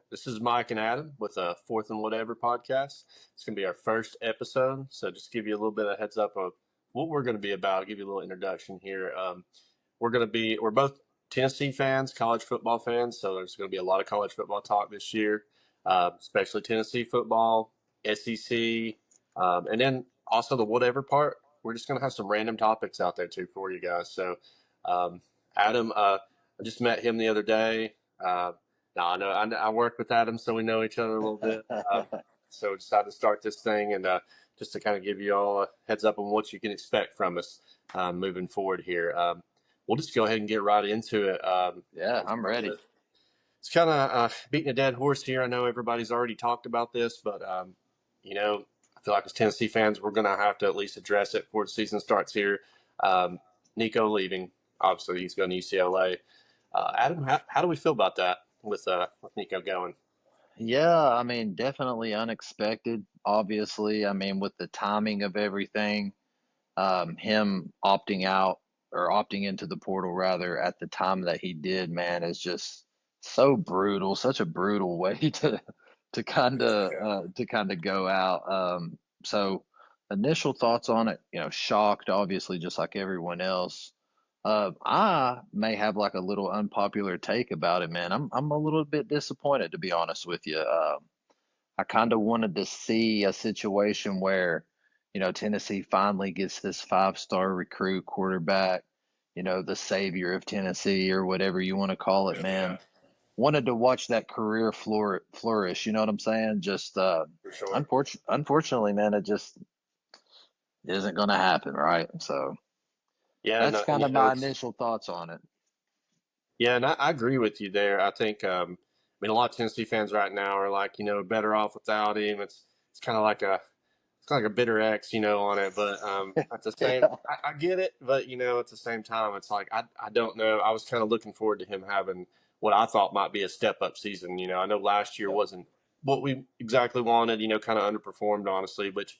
This is Mike and Adam with a Fourth and Whatever podcast. It's going to be our first episode, so just give you a little bit of heads up of what we're going to be about. I'll give you a little introduction here. We're both Tennessee fans, college football fans, so there's going to be a lot of college football talk this year, especially Tennessee football, SEC, and then also the whatever part. We're just going to have some random topics out there too for you guys. So, Adam, I just met him the other day. No, I work with Adam, so we know each other a little bit. So we decided to start this thing and just to kind of give you all a heads up on what you can expect from us moving forward here. We'll just go ahead and get right into it. Yeah, I'm ready. It's kind of beating a dead horse here. I know everybody's already talked about this, but I feel like as Tennessee fans, we're going to have to at least address it before the season starts here. Um, Nico leaving, obviously he's going to UCLA. Adam, how do we feel about that with Nico going? Yeah, I mean, definitely unexpected, obviously. I mean, with the timing of everything, him opting out or opting into the portal rather at the time that he did, man, is just so brutal, such a brutal way to kind of go out. So initial thoughts on it, shocked, obviously, just like everyone else. I may have like a little unpopular take about it, man. I'm a little bit disappointed, to be honest with you. I kind of wanted to see a situation where, Tennessee finally gets this five-star recruit quarterback, the savior of Tennessee or whatever you want to call it, Yeah, man. Wanted to watch that career flourish, you know what I'm saying? Just for sure. unfortunately, man, it just isn't going to happen, right? So Yeah, that's no, kind of my initial thoughts on it. and I agree with you there. I think, I mean, a lot of Tennessee fans right now are like, better off without him. It's kind of like a bitter X, on it. But at the same, Yeah. I get it. But at the same time, it's like I don't know. I was kind of looking forward to him having what I thought might be a step up season. I know last year Yep. wasn't what we exactly wanted. Kind of underperformed, honestly, which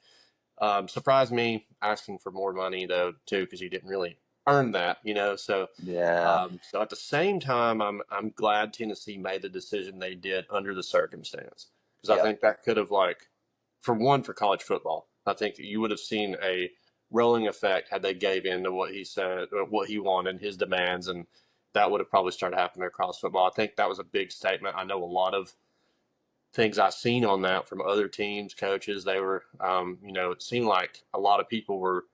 surprised me. Asking for more money though, too, because he didn't really earn that. So. Yeah. So at the same time, I'm glad Tennessee made the decision they did under the circumstance because I Yep. think that could have for college football, I think you would have seen a rolling effect had they gave in to what he said, what he wanted, his demands, and that would have probably started happening across football. I think that was a big statement. I know a lot of things I've seen on that from other teams, coaches. They were, it seemed like a lot of people were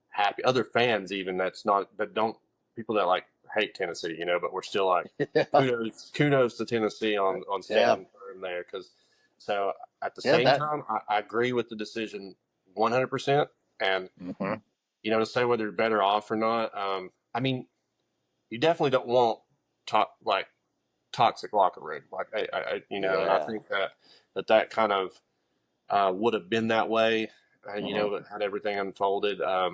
happy. Other fans, even that don't people that like hate Tennessee, but we're still like Yeah. kudos to Tennessee on Yeah. standing firm there. Because so at the Yeah. same That. time, I agree with the decision 100%. And Mhm. to say whether you're better off or not, I mean, you definitely don't want like toxic locker room. Like and I Yeah. think that kind of would have been that way, Mhm. had everything unfolded. I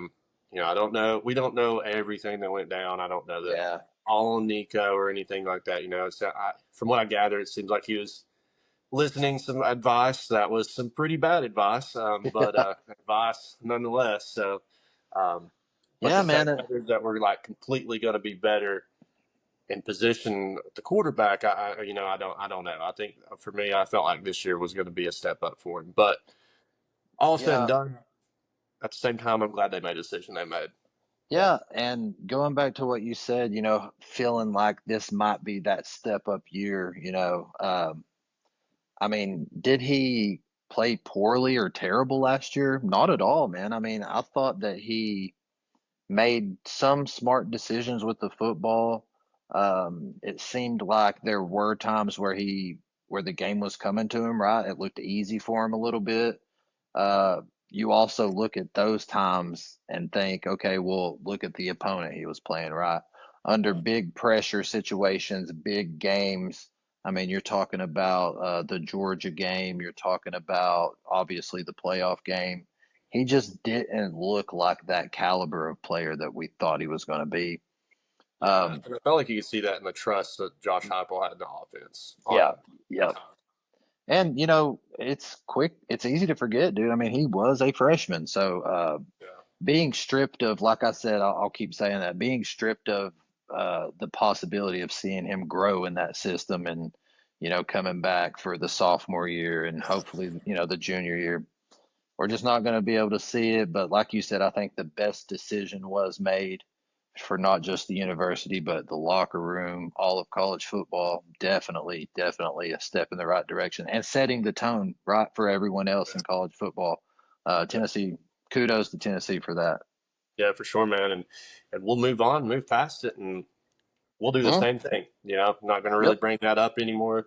don't know. We don't know everything that went down. I don't know that Yeah. all on Nico or anything like that. So from what I gather, it seems like he was listening some advice that was some pretty bad advice, but advice nonetheless. So, um, but Yeah, to say man. whether that we're like completely going to be better in position the quarterback, I don't know. I think for me, I felt like this year was going to be a step up for him, but all said and Yeah. done, at the same time, I'm glad they made the decision they made. Yeah. And going back to what you said, feeling like this might be that step up year, I mean, did he play poorly or terrible last year? Not at all, man. I mean, I thought that he made some smart decisions with the football. It seemed like there were times where the game was coming to him, right? It looked easy for him a little bit. Uh, you also look at those times and think, okay, well, look at the opponent he was playing, right? Under big pressure situations, big games. I mean, you're talking about the Georgia game. You're talking about obviously the playoff game. He just didn't look like that caliber of player that we thought he was going to be. Yeah, Um, and I felt like you could see that in the trust that Josh Heupel had in the offense on yeah, him. yeah. And it's easy to forget, dude. I mean, he was a freshman, so Yeah, being stripped of, like I said, I'll keep saying that, being stripped of the possibility of seeing him grow in that system and coming back for the sophomore year and hopefully, the junior year. We're just not going to be able to see it. But like you said, I think the best decision was made for not just the university, but the locker room, all of college football. Definitely, definitely a step in the right direction and setting the tone right for everyone else in college football. Yeah, Tennessee, kudos to Tennessee for that. yeah, for sure, man. And we'll move on, move past it, and we'll do the Mhm. same thing. I'm not going to really Yep. bring that up anymore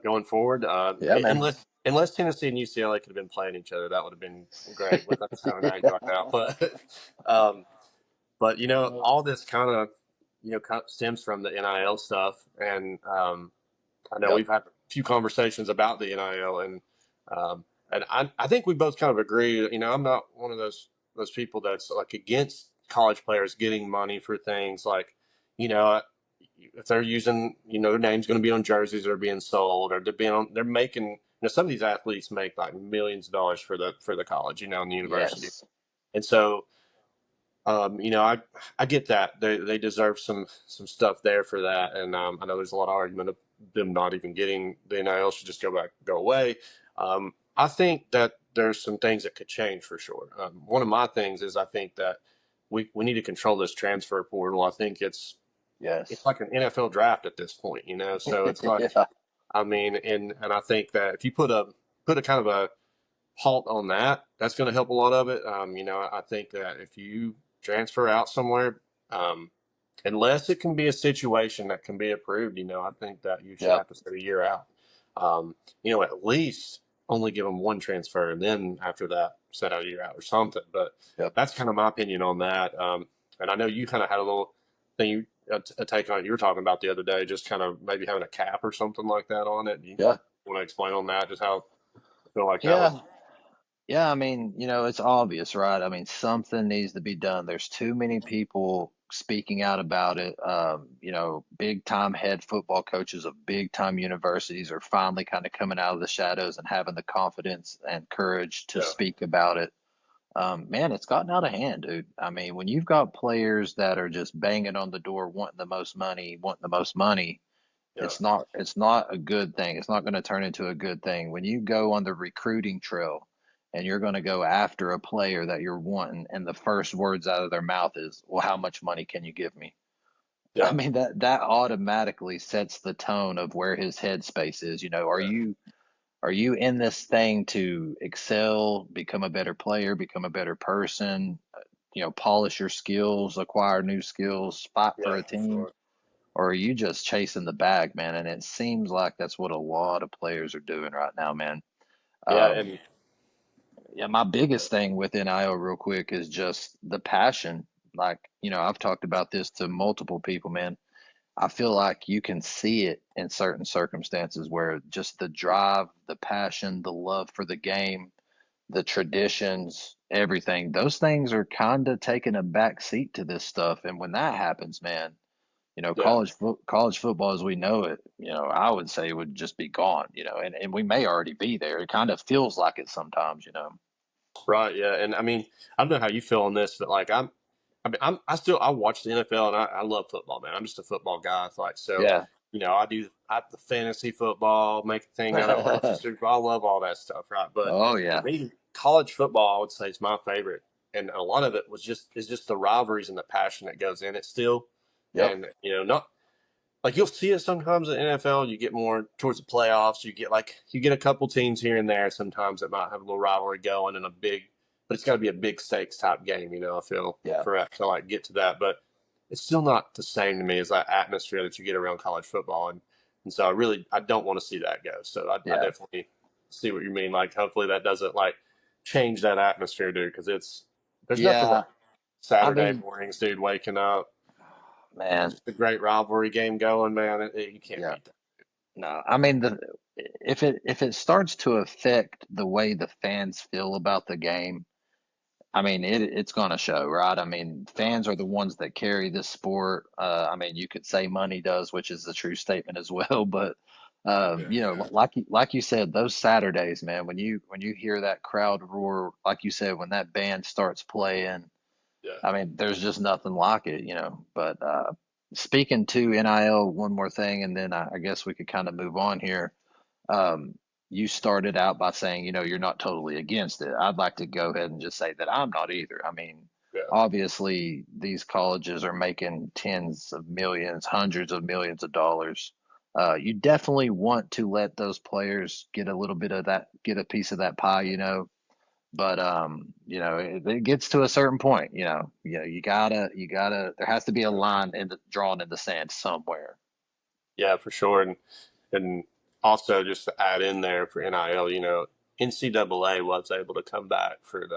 going forward. Yeah, man. Unless Tennessee and UCLA could have been playing each other, that would have been great with us having Aguilar now. Um, but all this kind of stems from the NIL stuff, and I know Yep. we've had a few conversations about the NIL, and I think we both kind of agree. I'm not one of those people that's like against college players getting money for things like, you know, if they're using, their name's going to be on jerseys that are being sold, or they're making. Some of these athletes make like millions of dollars for the college, and the university, Yes. and so I get that they deserve some stuff there for that, and I know there's a lot of argument of them not even getting the NIL should just go away. I think that there's some things that could change for sure. One of my things is I think that we need to control this transfer portal. I think it's Yes. like an NFL draft at this point, So it's like, Yeah. I mean, and I think that if you put a kind of a halt on that, that's going to help a lot of it. I think that if you transfer out somewhere, um, unless it can be a situation that can be approved, I think that you should Yep. have to sit a year out. At least only give them one transfer, and then after that, set out a year out or something. But Yep. that's kind of my opinion on that. And I know you kind of had a little thing, a take on it you were talking about the other day, just kind of maybe having a cap or something like that on it. You Yeah. want to explain on that, just how I feel like that would. Yeah. Yeah, I mean, it's obvious, right? I mean, something needs to be done. There's too many people speaking out about it. Big time head football coaches of big time universities are finally kind of coming out of the shadows and having the confidence and courage to Yeah. speak about it. Man, it's gotten out of hand, dude. I mean, when you've got players that are just banging on the door, wanting the most money, Yeah, it's not a good thing. It's not going to turn into a good thing. When you go on the recruiting trail and you're going to go after a player that you're wanting, and the first words out of their mouth is, "Well, how much money can you give me?" I yeah, mean, that automatically sets the tone of where his headspace is. Are you in this thing to excel, become a better player, become a better person, polish your skills, acquire new skills, fight for yeah, a for team? sure. Or are you just chasing the bag, man? And it seems like that's what a lot of players are doing right now, man. Yeah, Um, and yeah, my biggest thing with NIL, real quick, is just the passion. Like, I've talked about this to multiple people, man. I feel like you can see it in certain circumstances where just the drive, the passion, the love for the game, the traditions, everything, those things are kind of taking a back seat to this stuff. And when that happens, man, yeah, college football as we know it, I would say would just be gone, and we may already be there. It kind of feels like it sometimes. right, yeah, and I mean, I don't know how you feel on this, but like I mean, I watch the NFL and I love football, man. I'm just a football guy, it's like so. Yeah. I the fantasy football, make a thing out of watch the Super Bowl. I love all that stuff, right? But Oh for yeah. me, college football, I would say is my favorite, and a lot of it is just the rivalries and the passion that goes in it still, Yep. and not like you'll see it sometimes in the NFL. You get more towards the playoffs. You get a couple teams here and there sometimes that might have a little rivalry going in a big, but it's got to be a big stakes type game. I feel Yeah. for it to like get to that, but it's still not the same to me as that atmosphere that you get around college football, and so I don't want to see that go. So I Yeah. definitely see what you mean. Like hopefully that doesn't like change that atmosphere, dude, because there's nothing like Yeah. I Saturday mean, mornings, dude, waking up man. just a great rivalry game going, man. You can't Yeah. beat that. No, I mean, if it starts to affect the way the fans feel about the game, I mean, it's going to show, right? I mean, Uh, fans are the ones that carry this sport. I mean, you could say money does, which is a true statement as well. But yeah, like you said, those Saturdays, man, when you hear that crowd roar, like you said, when that band starts playing, yeah, I mean, there's just nothing like it. But speaking to NIL, one more thing, and then I guess we could kind of move on here. Um, you started out by saying, you're not totally against it. I'd like to go ahead and just say that I'm not either. I mean, Yeah. obviously, these colleges are making tens of millions, hundreds of millions of dollars. You definitely want to let those players get a little bit of that, get a piece of that pie. But it gets to a certain point. You gotta. There has to be a line drawn in the sand somewhere. Yeah, for sure. And also just to add in there for NIL, NCAA was able to come back for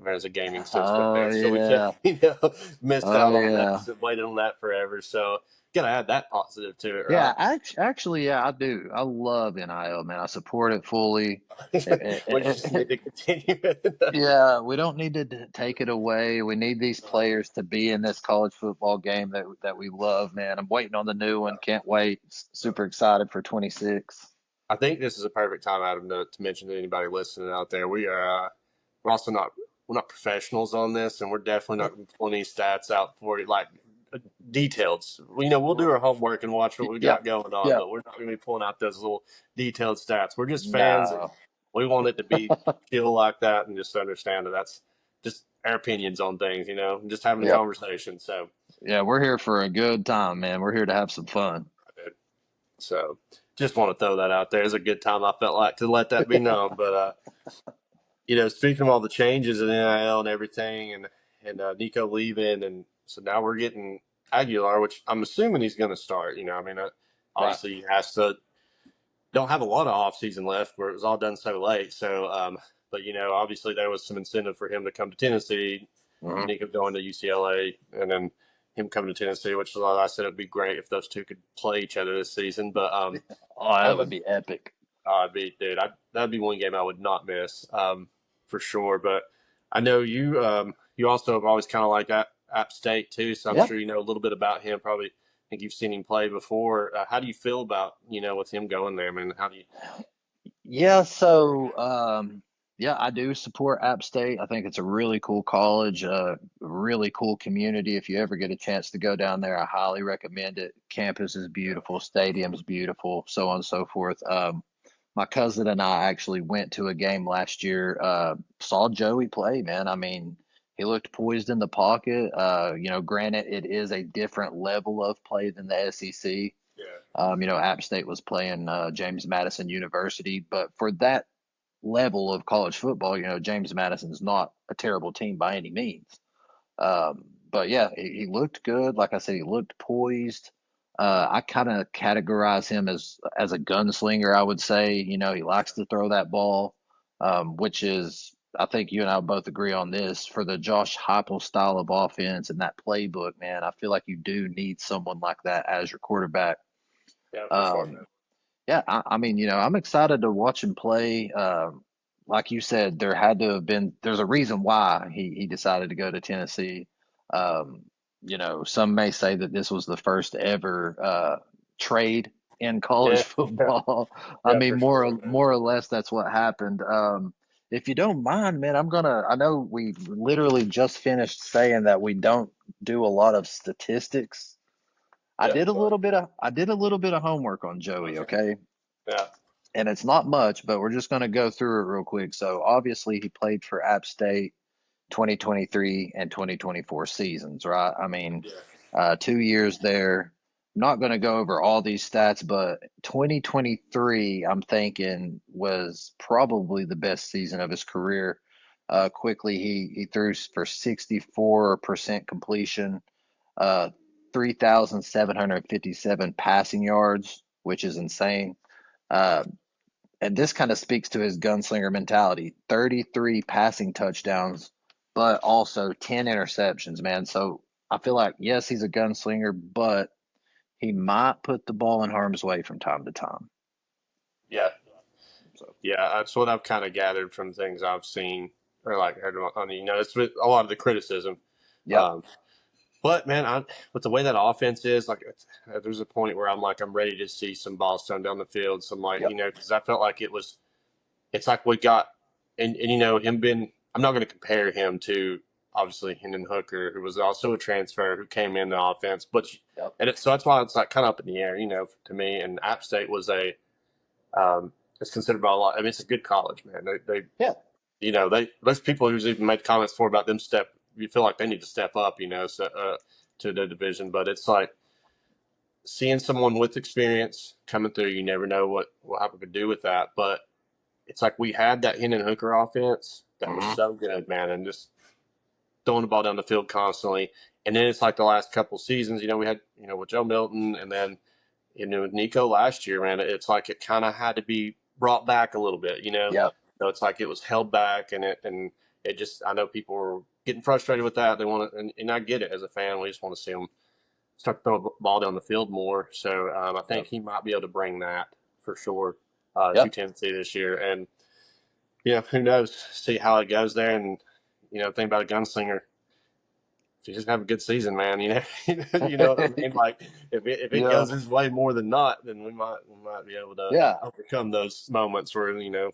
there's a gaming system Oh there, so we could, yeah. missed Oh out on that. yeah. So waited on that forever. So gotta add that positive to it, Yeah, right? actually, yeah, I do. I love NIL, man. I support it fully. We just need to continue it. Yeah, we don't need to take it away. We need these players to be in this college football game that we love, man. I'm waiting on the new one. Can't wait. Super excited for 26. I think this is a perfect time, Adam, to mention to anybody listening out there. We're also we're not professionals on this, and we're definitely not going to pull any stats out for you, like detailed. We'll do our homework and watch what we Yep. got going on, Yep. but we're not going to be pulling out those little detailed stats. We're just fans, and No. we want it to be chill like that, and just understand that that's just our opinions on things, and just having a Yep. conversation. So, Yeah, we're here for a good time, man. We're here to have some fun. so just want to throw that out there. It's a good time. I felt like to let that be known, but speaking of all the changes in NIL and everything, and Nico leaving, and so now we're getting Aguilar, which I'm assuming he's going to start. I mean, Right. obviously he has to. Don't have a lot of off season left, where it was all done so late. So, but obviously there was some incentive for him to come to Tennessee. Hmm. Nico going to UCLA, and then him coming to Tennessee, which is I said it'd be great if those two could play each other this season. But Oh, I that would would be epic. dude, that'd be one game I would not miss, for sure. But I know you also have always kind of liked App State too, so I'm Yeah. sure you know a little bit about him. Probably think you've seen him play before. How do you feel about with him going there? I mean, how do you? Yeah, so yeah, I do support App State. I think it's a really cool college, really cool community. If you ever get a chance to go down there, I highly recommend it. Campus is beautiful, stadium's beautiful, so on and so forth. My cousin and I actually went to a game last year, saw Joey play, man. I mean, he looked poised in the pocket. Granted, it is a different level of play than the SEC. Yeah, App State was playing James Madison University, but for that level of college football, James Madison's not a terrible team by any means. But yeah, he looked good. Like I said, he looked poised. I kind of categorize him as a gunslinger. I would say, he likes to throw that ball, which is I think you and I both agree on this for the Josh Heupel style of offense and that playbook. Man, I feel like you do need someone like that as your quarterback. yeah, for sure. Um, yeah, I mean, I'm excited to watch him play. Like you said, there's a reason why he decided to go to Tennessee. Um, some may say that this was the first ever trade in college Yeah, yeah, football. I yeah, mean, for sure. more or less, that's what happened. If you don't mind, man, I know we literally just finished saying that we don't do a lot of statistics. Yeah, I did a little bit of homework on Joey, okay? yeah, And it's not much, but we're just going to go through it real quick. So obviously he played for App State 2023 and 2024 seasons, right? I mean, yeah, 2 years there. I'm not going to go over all these stats, but 2023, I'm thinking, was probably the best season of his career. Quickly, he threw for 64% completion, uh, 3,757 passing yards, which is insane. Uh, and this kind of speaks to his gunslinger mentality. 33 passing touchdowns, but also 10 interceptions, man. So I feel like, yes, he's a gunslinger, but he might put the ball in harm's way from time to time. yeah, So, yeah. That's what I've kind of gathered from things I've seen or like heard on. It's with a lot of the criticism. yep, Um, But man, with the way that offense is, like, there's a point where I'm ready to see some balls thrown down the field. Some like, yep, because I felt like it's like we got, and him being. I'm not going to compare him to obviously Hendon Hooker, who was also a transfer who came in the offense. But Yep. so that's why it's like kind of up in the air, to me. And App State was it's considered by a lot. I mean, it's a good college, man. They Yeah. there's people who's even made comments before about them you feel like they need to step up, so, to the division. But it's like seeing someone with experience coming through. You never know what Hopper could do with that. But it's like we had that Hendon Hooker offense that was Hmm. so good, man, and just throwing the ball down the field constantly. And then it's like the last couple seasons, we had, with Joe Milton, and then, with Nico last year, man, it's like it kind of had to be brought back a little bit. Yep. So it's like it was held back, and it just, I know people were getting frustrated with that. They want to, and I get it as a fan. We just want to see them start to throw the ball down the field more. So I think Yep. he might be able to bring that for sure to Yep. Tennessee this year. And who knows? See how it goes there. And think about a gunslinger. If he just have a good season, man, you know what I mean. Like if it Yeah. goes his way more than not, then we might be able to Yeah. overcome those moments where maybe Dude,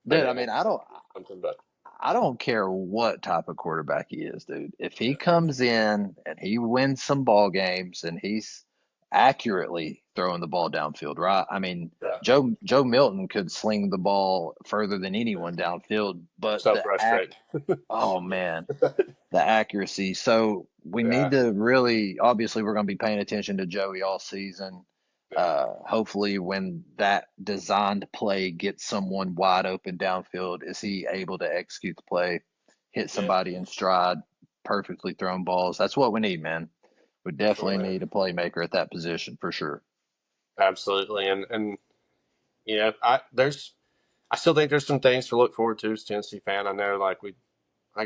they I mean, won't do something. But I don't care what type of quarterback he is, dude. If he comes in and he wins some ball games and he's accurately throwing the ball downfield, right? I mean, yeah, Joe Milton could sling the ball further than anyone downfield, but so frustrating. oh man, the accuracy. So we Yeah, need to really, obviously, we're going to be paying attention to Joey all season. yeah, Hopefully, when that designed play gets someone wide open downfield, is he able to execute the play, hit yeah, somebody in stride, perfectly thrown balls? That's what we need, man. We for sure, definitely man. need a playmaker at that position for sure. Absolutely, and I still think there's some things to look forward to as a Tennessee fan. I know, like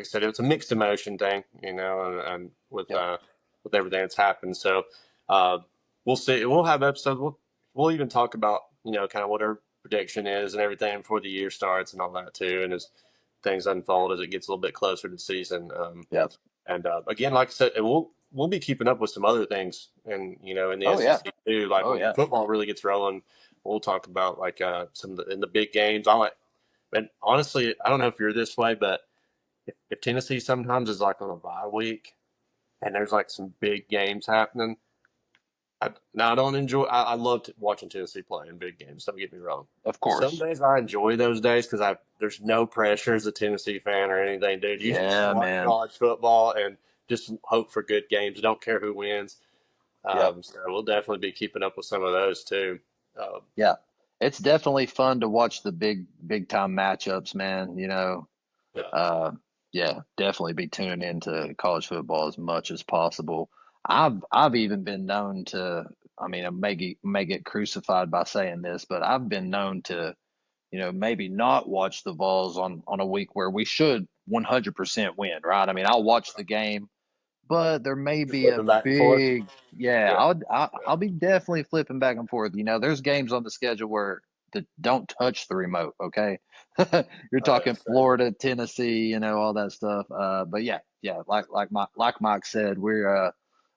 I said, it's a mixed emotion thing, and Yep. with everything that's happened. So uh, we'll see. We'll have episodes. We'll even talk about kind of what our prediction is and everything before the year starts and all that too, and as things unfold as it gets a little bit closer to the season. Yep. And again, like I said, and we'll be keeping up with some other things, and in the Oh yeah. SEC too. Like Oh when yeah. football really gets rolling, we'll talk about like some of in the big games. And honestly, I don't know if you're this way, but if Tennessee sometimes is like on a bye week and there's like some big games happening, now I don't enjoy. I love watching Tennessee play in big games. Don't get me wrong. Of Some course. days I enjoy those days because there's no pressure as a Tennessee fan or anything, dude. You just Yeah, watch man. college football and just hope for good games. Don't care who wins. Yep. So we'll definitely be keeping up with some of those too. Uh, Yeah. It's definitely fun to watch the big time matchups, man. yeah, Uh, yeah, definitely be tuning into college football as much as possible. I've even been known to, I mean, I may get crucified by saying this, but I've been known to, maybe not watch the Vols on a week where we should 100% win, right? I mean, I'll watch the game, but there may just be a flipping back and forth. big, yeah, Yeah, I'll be definitely flipping back and forth. There's games on the schedule where don't touch the remote, okay? You're yeah, talking same. Florida, Tennessee, all that stuff. But yeah, like Mike said, we're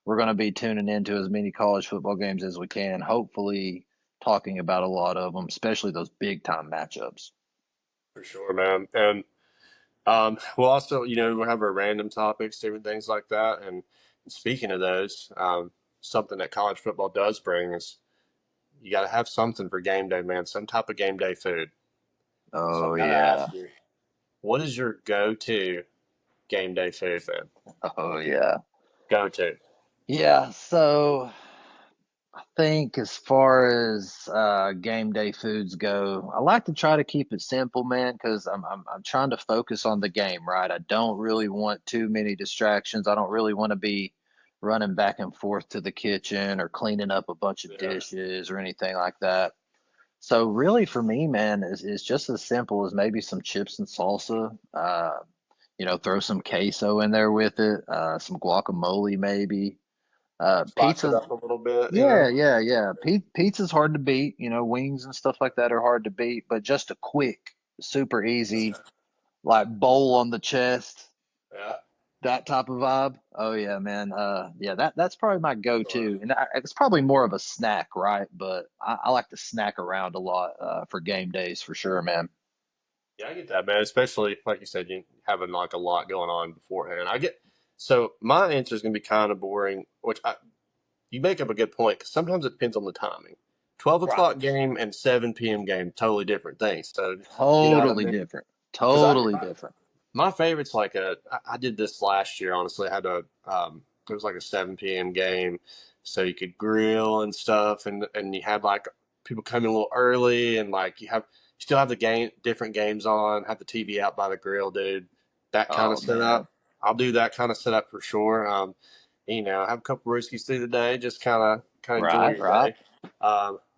going to be tuning into as many college football games as we can. Hopefully, talking about a lot of them, especially those big time matchups. For sure, man. And we'll also, we'll have our random topics, different things like that. And speaking of those, something that college football does bring is you got to have something for game day, man. Some type of game day food. So Oh I got to yeah, ask you, what is your go-to game day food, man? oh yeah, Go-to. yeah. So think as far as game day foods go, I like to try to keep it simple, man, because I'm trying to focus on the game, right? I don't really want too many distractions. I don't really want to be running back and forth to the kitchen or cleaning up a bunch of Yeah, dishes or anything like that. So really, for me, man, is just as simple as maybe some chips and salsa. Throw some queso in there with it, some guacamole maybe. spice it Pizza, up a little bit. yeah, yeah, yeah. Pizza's hard to beat. Wings and stuff like that are hard to beat, but just a quick, super easy, like bowl on the chest, Yeah, that type of vibe. Oh yeah, man. Yeah, that's probably my sure. go-to, and it's probably more of a snack, right? But I like to snack around a lot for game days for sure, man. Yeah, I get that, man. Especially like you said, you having like a lot going on beforehand. I get so my answer is going to be kind of boring, which you make up a good point because sometimes it depends on the timing. 12 o'clock game and 7 p.m. game, totally different things. So you know what I Totally mean? different. Because Totally different. my favorite's like I did this last year. Honestly, I had it was like a 7 p.m. game, so you could grill and stuff, and you had like people come in a little early, and like you still have the different games on, have the TV out by the grill, dude. That kind of Oh man. setup, I'll do that kind of setup for sure. Have a couple brewskis through the day, just kind of enjoy Right, your right. day.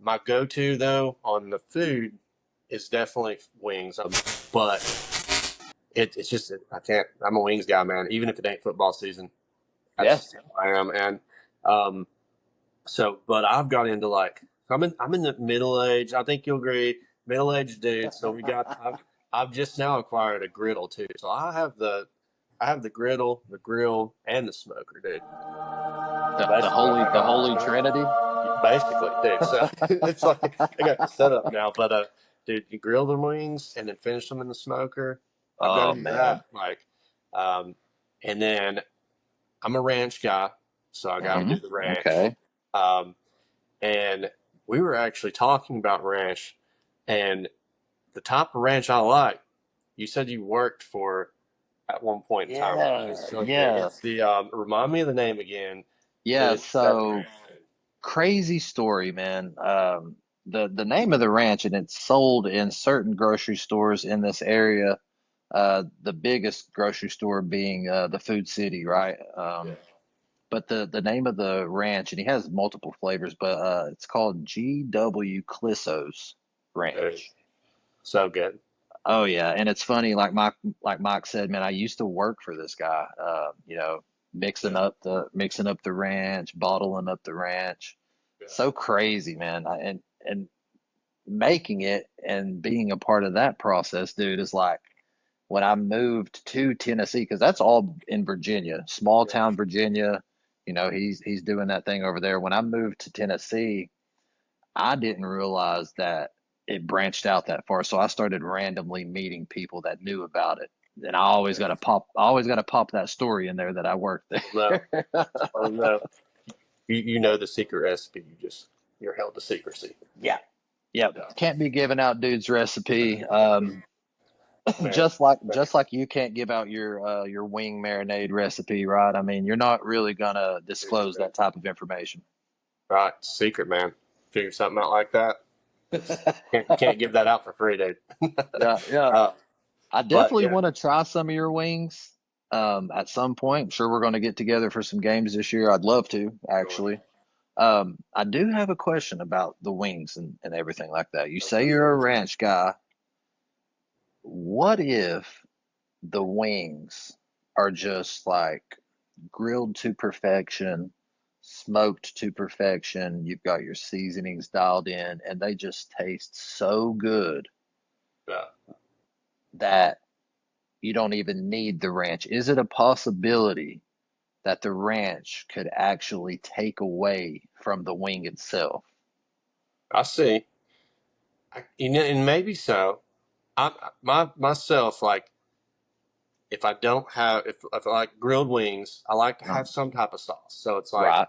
My go-to though on the food is definitely wings, but it's just I can't. I'm a wings guy, man. Even if it ain't football season, that's Yeah. just how I am. And um, but I've got into like I'm in the middle age. I think you'll agree, middle aged dude. So I've just now acquired a griddle too. So I have the griddle, the grill, and the smoker, dude. The holy trinity. Basically, dude. So it's like I got the setup now. But dude, you grill the wings and then finish them in the smoker. I've got Oh into man. that. Um, and then I'm a ranch guy, so I got to Hmm. do the ranch. Okay. Um, and we were actually talking about ranch, and the type of ranch I like. You said you worked for at one point in time, right? Yeah, It's like yeah. it's the remind me of the name again, but Yeah, it's that so ranch. crazy story, man. The name of the ranch, and it's sold in certain grocery stores in this area. The biggest grocery store being the Food City, right? Yeah, But the name of the ranch, and he has multiple flavors, but it's called G.W. Clisso's dude, Ranch. so good. Oh yeah, and it's funny, like Mike said, man, I used to work for this guy. Yeah, Mixing up the ranch, bottling up the ranch. yeah, So crazy, man. And making it and being a part of that process, dude, is like when I moved to Tennessee, because that's all in Virginia, small yeah. town Virginia. He's doing that thing over there. When I moved to Tennessee, I didn't realize that it branched out that far. So I started randomly meeting people that knew about it. And I always got to pop that story in there that I worked Oh no, there. oh no. You know the secret recipe. You're held to secrecy. Yeah. Yep. Yeah, Can't be giving out dude's recipe. man. Just like you can't give out your wing marinade recipe, right? I mean, you're not really gonna disclose that type of information. Right, secret man. Figure something out like that. Can't give that out for free, dude. Yeah, yeah. uh, I but definitely yeah, want to try some of your wings at some point. I'm sure we're going to get together for some games this year. I'd love to, sure. actually. I do have a question about the wings and everything like that. You say you're a Okay. ranch guy. What if the wings are just like grilled to perfection, smoked to perfection? You've got your seasonings dialed in, and they just taste so good Yeah, that you don't even need the ranch. Is it a possibility that the ranch could actually take away from the wing itself? I see. And maybe so. Myself like if I don't have if I like grilled wings, I like to Uh, have some type of sauce. So it's like right.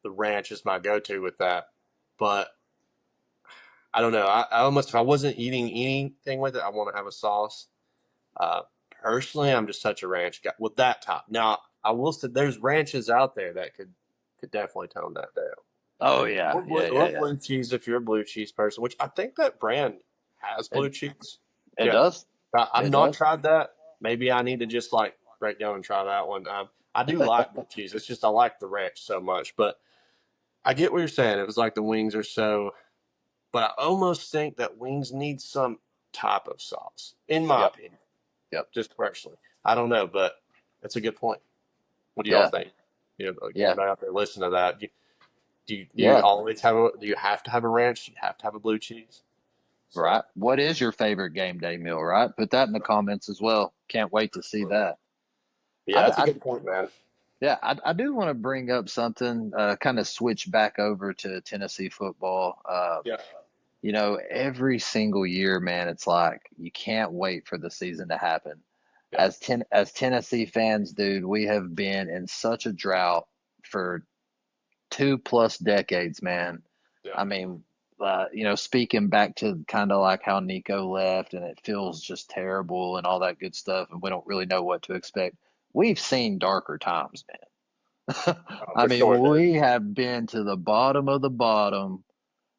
the ranch is my go-to with that. But I don't know. I almost if I wasn't eating anything with it, I want to have a sauce. Uh, Personally, I'm just such a ranch guy with that top. Now, I will say there's ranches out there that could definitely tone that down. Oh yeah, yeah, yeah, Or yeah. blue cheese if you're a blue cheese person, which I think that brand has It blue cheese. it Yeah, does. I've It not does. tried that. Maybe I need to just like break down and try that one. I do like blue cheese. It's just I like the ranch so much, but I get what you're saying. It was like the wings are so, but I almost think that wings need some type of sauce, in my Yep. opinion, Yep. just personally. I don't know, but that's a good point. What do y'all Yeah. think? Like Yeah. anybody out there listening to that? Do you Yeah. always do you have to have a ranch? Do you have to have a blue cheese? So Right. What is your favorite game day meal? Right. Put that in the comments as well. Can't wait to see that. yeah, I, that's a I good point, man. yeah, I do want to bring up something, kind of switch back over to Tennessee football. Yeah, every single year, man, it's like you can't wait for the season to happen. Yeah, As Tennessee fans, dude, we have been in such a drought for 2+ decades, man. yeah. I mean, speaking back to kind of like how Nico left and it feels just terrible and all that good stuff, and we don't really know what to expect. We've seen darker times, man. Oh, I for mean, sure, dude. we have been to the bottom of the bottom.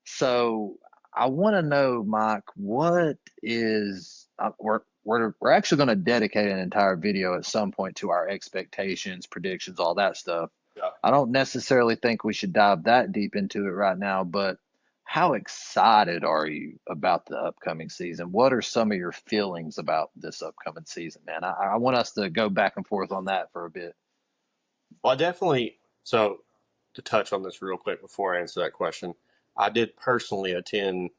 So I want to know, Mike, what is we're actually going to dedicate an entire video at some point to our expectations, predictions, all that stuff. Yeah. I don't necessarily think we should dive that deep into it right now, but how excited are you about the upcoming season? What are some of your feelings about this upcoming season, man? I want us to go back and forth on that for a bit. Well, I definitely. So, to touch on this real quick before I answer that question, I did personally attend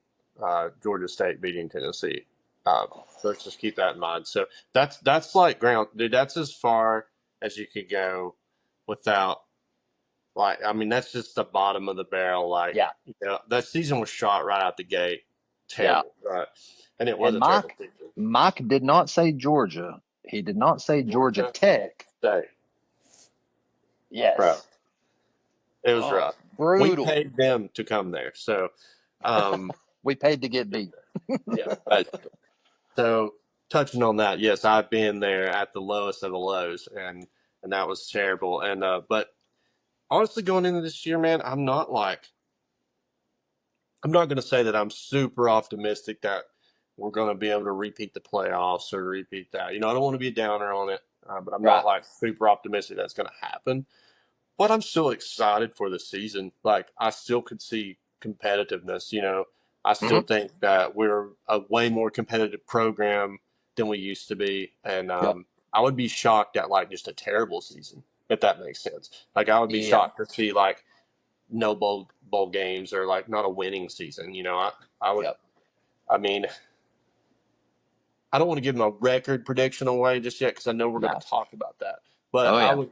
Georgia State beating Tennessee. So let's just keep that in mind. So that's like ground, dude. That's as far as you could go without like. I mean, that's just the bottom of the barrel. Like, Yeah, that season was shot right out the gate, yeah. terrible, right? And it was And a terrible season. Mike did not say Georgia. He did not say Georgia Georgia Tech. State, bro, Yes. it was Oh, rough. We brutal. paid them to come there, so. Um, We paid to get beat. Yeah, basically. So touching on that, yes, I've been there at the lowest of the lows, and that was terrible. And but honestly, going into this year, man, I'm not going to say that I'm super optimistic that we're going to be able to repeat the playoffs or repeat that. I don't want to be a downer on it, but I'm not Right. like super optimistic that's going to happen. But I'm still excited for the season. Like I still could see competitiveness. I still Hmm. think that we're a way more competitive program than we used to be, and Yep. I would be shocked at like just a terrible season if that makes sense. Like I would be Yeah. shocked to see like no bowl games or like not a winning season. I would. Yep. I mean, I don't want to give my record prediction away just yet because I know we're going No. to talk about that. But Oh I yeah. would,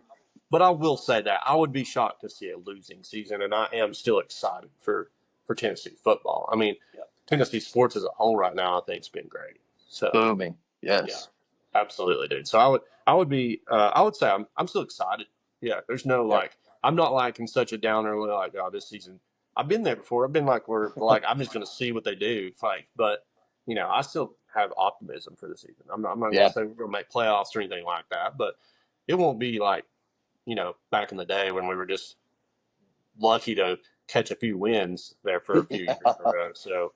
but I will say that I would be shocked to see a losing season, and I am still excited for Tennessee football. I mean, Yep. Tennessee sports as a whole right now, I think, has been great. So Booming. yeah, Yes. absolutely, dude. So I would say I'm still excited. Yeah, there's no Yep. like, I'm not like in such a downer like, oh, this season. I've been there before. I've been like, we're like, I'm just going to see what they do. Like, but I still have optimism for the season. I'm not going to Yeah. say we're going to make playoffs or anything like that, but it won't be like, back in the day when we were just lucky to catch a few wins there for a few years in a row. So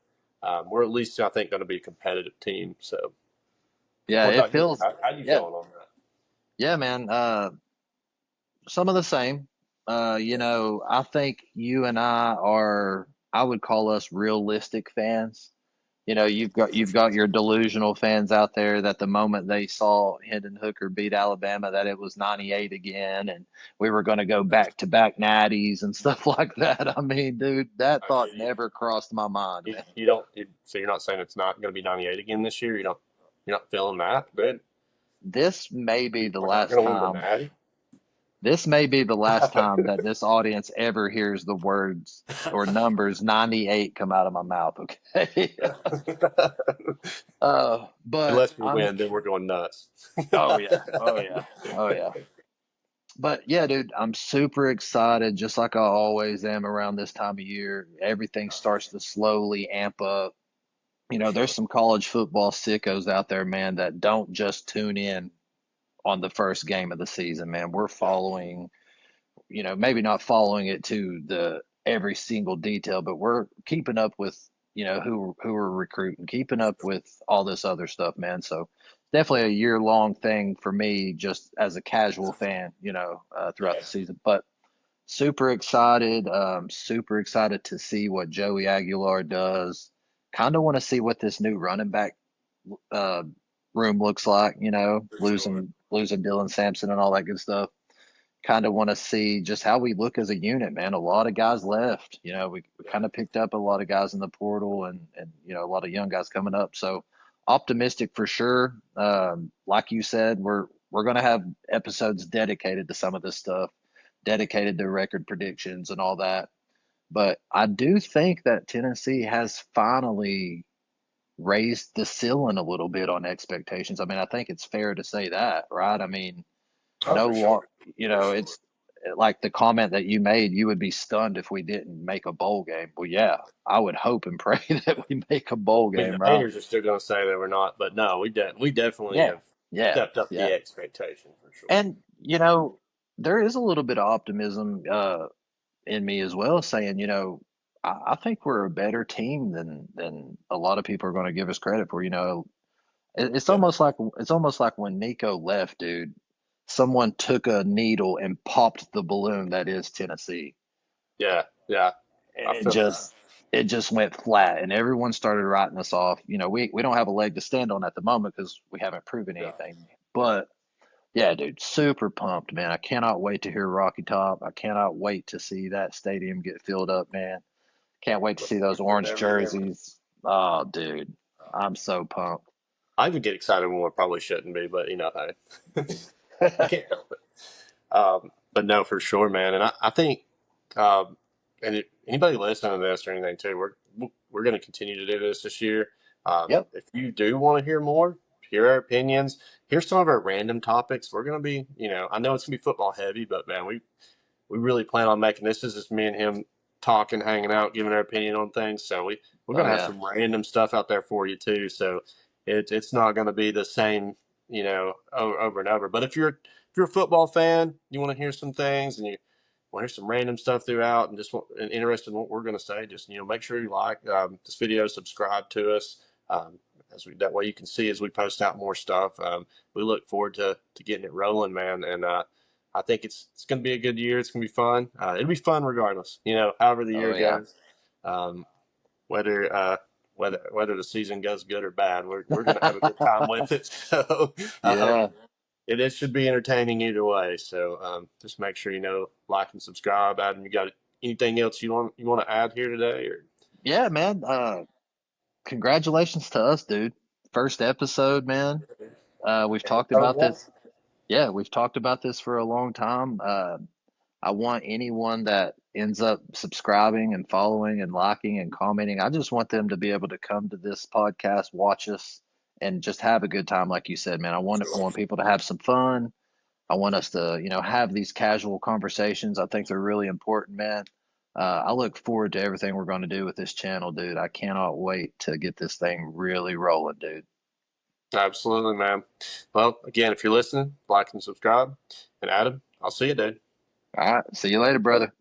we're at least, I think, going to be a competitive team. So Yeah. what It about you? feels. How you Yeah. feeling on that? Yeah, man. Some of the same. Yeah. I think you and I would call us realistic fans. You've got your delusional fans out there that the moment they saw Hendon Hooker beat Alabama, that it was 98 again, and we were going to go back to back natties and stuff like that. I mean, dude, that I thought mean, never crossed my mind, you, man. you don't. So you're not saying it's not going to be 98 again this year. You're not feeling that good. This may be the We're not last going to win the time. Natty. This may be the last time that this audience ever hears the words or numbers 98 come out of my mouth. Okay. But Unless we win, then we're going nuts. oh yeah, oh yeah, oh yeah. But yeah, dude, I'm super excited, just like I always am around this time of year. Everything starts to slowly amp up. For There's sure. some college football sickos out there, man, that don't just tune in on the first game of the season, man. We're Yeah. following, maybe not following it to the every single detail, but we're keeping up with, who we're recruiting, keeping up with all this other stuff, man. So definitely a year long thing for me, just as a casual fan, throughout Yeah. the season. But super excited to see what Joey Aguilar does. Kind of want to see what this new running back uh, room looks like. For sure. Losing Dylan Sampson and all that good stuff. Kind of want to see just how we look as a unit, man. A lot of guys left. We Yeah. kind of picked up a lot of guys in the portal and a lot of young guys coming up. So optimistic for sure. Like you said, we're gonna have episodes dedicated to some of this stuff, dedicated to record predictions and all that. But I do think that Tennessee has finally raised the ceiling a little bit on expectations. I mean, I think it's fair to say that, right? I mean, Oh, for sure. For sure. it's like the comment that you made, you would be stunned if we didn't make a bowl game. Well, yeah, I would hope and pray that we make a bowl I mean, game, the right? haters are still going to say that we're not, but no, we definitely Yeah, have yeah, stepped up yeah. the expectation for sure. And, there is a little bit of optimism in me as well, saying, I think we're a better team than a lot of people are going to give us credit for. Yeah, It's almost like when Nico left, dude, someone took a needle and popped the balloon that is Tennessee. yeah, yeah. And I feel that. it just went flat and everyone started writing us off. We don't have a leg to stand on at the moment because we haven't proven Yeah, anything. But yeah, dude, super pumped, man. I cannot wait to hear Rocky Top. I cannot wait to see that stadium get filled up, man. Can't wait to look see those forward to it orange every year. jerseys. Oh, dude, I'm so pumped. I even get excited when we probably shouldn't be, but hey, I can't help it. But no, for sure, man. And I think, anybody listening to this or anything too, we're going to continue to do this year. Yep. If you do want to hear more, hear our opinions, hear some of our random topics. We're going to be, I know it's going to be football heavy, but man, we really plan on making this. This is just me and him talking, hanging out, giving our opinion on things. So we're Oh gonna have yeah. some random stuff out there for you too. So it's not gonna be the same, over and over. But if you're a football fan, you want to hear some things and you want to hear some random stuff throughout and just and interested in what we're gonna say, just make sure you like this video, subscribe to us. Um, that way you can see as we post out more stuff. We look forward to getting it rolling, man, and I think it's going to be a good year. It's going to be fun. It'll be fun regardless. However the Oh year yeah. goes, um, whether whether the season goes good or bad, we're going to have a good time with it. So Yeah. it should be entertaining either way. So just make sure like and subscribe. Adam, you got anything else you want to add here today? Or Yeah, man. Congratulations to us, dude. First episode, man. We've talked episode about one? this. Yeah, we've talked about this for a long time. I want anyone that ends up subscribing and following and liking and commenting, I just want them to be able to come to this podcast, watch us, and just have a good time, like you said, man. I Sure. want people to have some fun. I want us to, have these casual conversations. I think they're really important, man. I look forward to everything we're going to do with this channel, dude. I cannot wait to get this thing really rolling, dude. Absolutely, man. Well, again, if you're listening, like and subscribe. And Adam, I'll see you, dude. All right. See you later, brother.